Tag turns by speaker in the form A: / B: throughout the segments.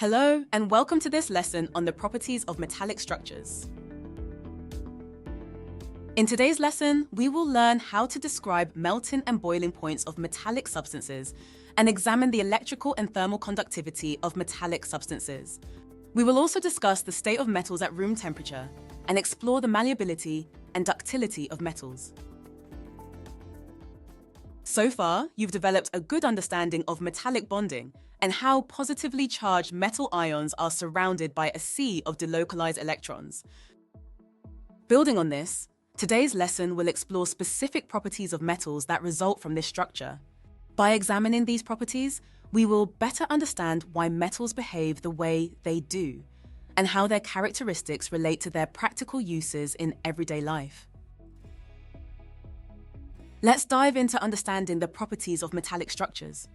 A: Hello, and welcome to this lesson on the properties of metallic structures. In today's lesson, we will learn how to describe melting and boiling points of metallic substances and examine the electrical and thermal conductivity of metallic substances. We will also discuss the state of metals at room temperature and explore the malleability and ductility of metals. So far, you've developed a good understanding of metallic bonding and how positively charged metal ions are surrounded by a sea of delocalized electrons. Building on this, today's lesson will explore specific properties of metals that result from this structure. By examining these properties, we will better understand why metals behave the way they do and how their characteristics relate to their practical uses in everyday life. Let's dive into understanding the properties of metallic structures.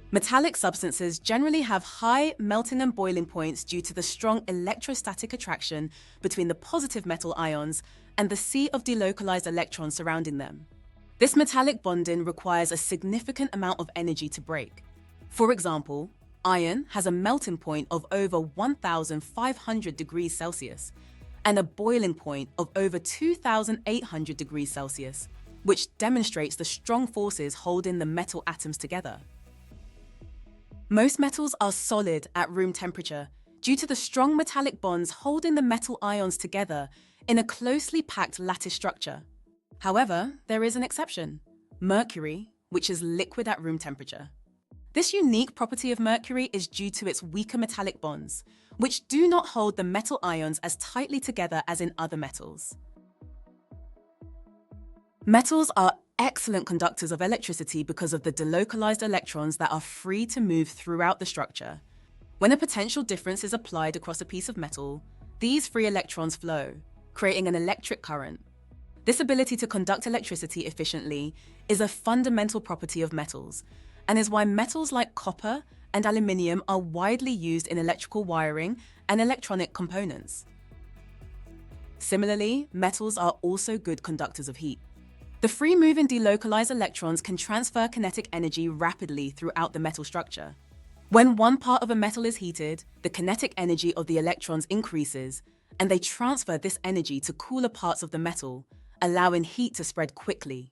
A: Metallic substances generally have high melting and boiling points due to the strong electrostatic attraction between the positive metal ions and the sea of delocalized electrons surrounding them. This metallic bonding requires a significant amount of energy to break. For example, iron has a melting point of over 1,500 degrees Celsius and a boiling point of over 2,800 degrees Celsius, which demonstrates the strong forces holding the metal atoms together. Most metals are solid at room temperature due to the strong metallic bonds holding the metal ions together in a closely packed lattice structure. However, there is an exception: mercury, which is liquid at room temperature. This unique property of mercury is due to its weaker metallic bonds, which do not hold the metal ions as tightly together as in other metals. Metals are excellent conductors of electricity because of the delocalized electrons that are free to move throughout the structure. When a potential difference is applied across a piece of metal, these free electrons flow, creating an electric current. This ability to conduct electricity efficiently is a fundamental property of metals, and is why metals like copper and aluminium are widely used in electrical wiring and electronic components. Similarly, metals are also good conductors of heat. The free-moving delocalized electrons can transfer kinetic energy rapidly throughout the metal structure. When one part of a metal is heated, the kinetic energy of the electrons increases, and they transfer this energy to cooler parts of the metal, allowing heat to spread quickly.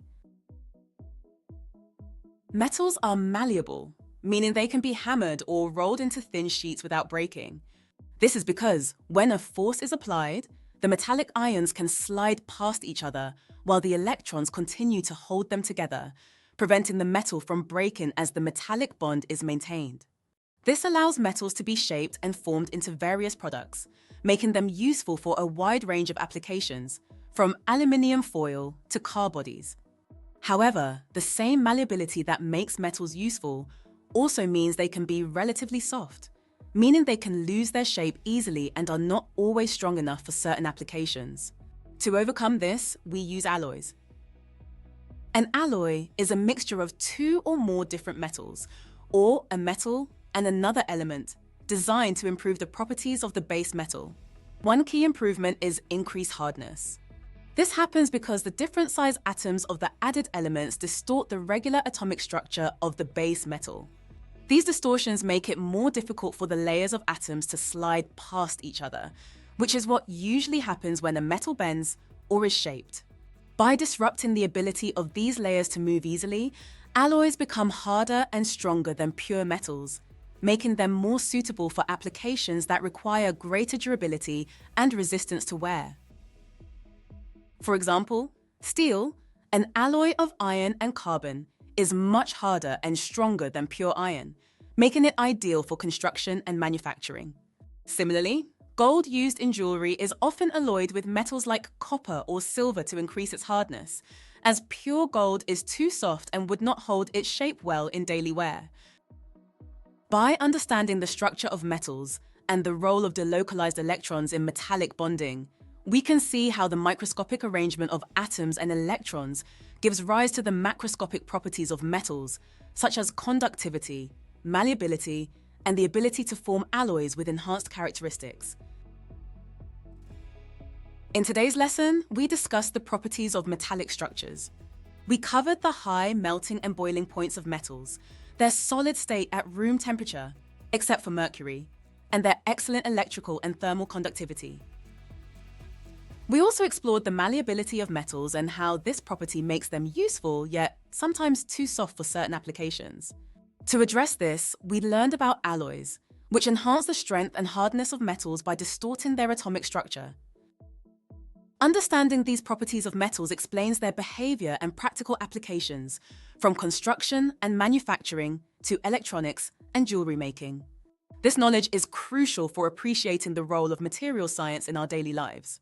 A: Metals are malleable, meaning they can be hammered or rolled into thin sheets without breaking. This is because when a force is applied, the metallic ions can slide past each other while the electrons continue to hold them together, preventing the metal from breaking as the metallic bond is maintained. This allows metals to be shaped and formed into various products, making them useful for a wide range of applications, from aluminium foil to car bodies. However, the same malleability that makes metals useful also means they can be relatively soft, meaning they can lose their shape easily and are not always strong enough for certain applications. To overcome this, we use alloys. An alloy is a mixture of two or more different metals, or a metal and another element, designed to improve the properties of the base metal. One key improvement is increased hardness. This happens because the different size atoms of the added elements distort the regular atomic structure of the base metal. These distortions make it more difficult for the layers of atoms to slide past each other, which is what usually happens when a metal bends or is shaped. By disrupting the ability of these layers to move easily, alloys become harder and stronger than pure metals, making them more suitable for applications that require greater durability and resistance to wear. For example, steel, an alloy of iron and carbon, is much harder and stronger than pure iron, making it ideal for construction and manufacturing. Similarly, gold used in jewelry is often alloyed with metals like copper or silver to increase its hardness, as pure gold is too soft and would not hold its shape well in daily wear. By understanding the structure of metals and the role of delocalized electrons in metallic bonding, we can see how the microscopic arrangement of atoms and electrons gives rise to the macroscopic properties of metals, such as conductivity, malleability, and the ability to form alloys with enhanced characteristics. In today's lesson, we discussed the properties of metallic structures. We covered the high melting and boiling points of metals, their solid state at room temperature, except for mercury, and their excellent electrical and thermal conductivity. We also explored the malleability of metals and how this property makes them useful, yet sometimes too soft for certain applications. To address this, we learned about alloys, which enhance the strength and hardness of metals by distorting their atomic structure. Understanding these properties of metals explains their behavior and practical applications, from construction and manufacturing to electronics and jewelry making. This knowledge is crucial for appreciating the role of material science in our daily lives.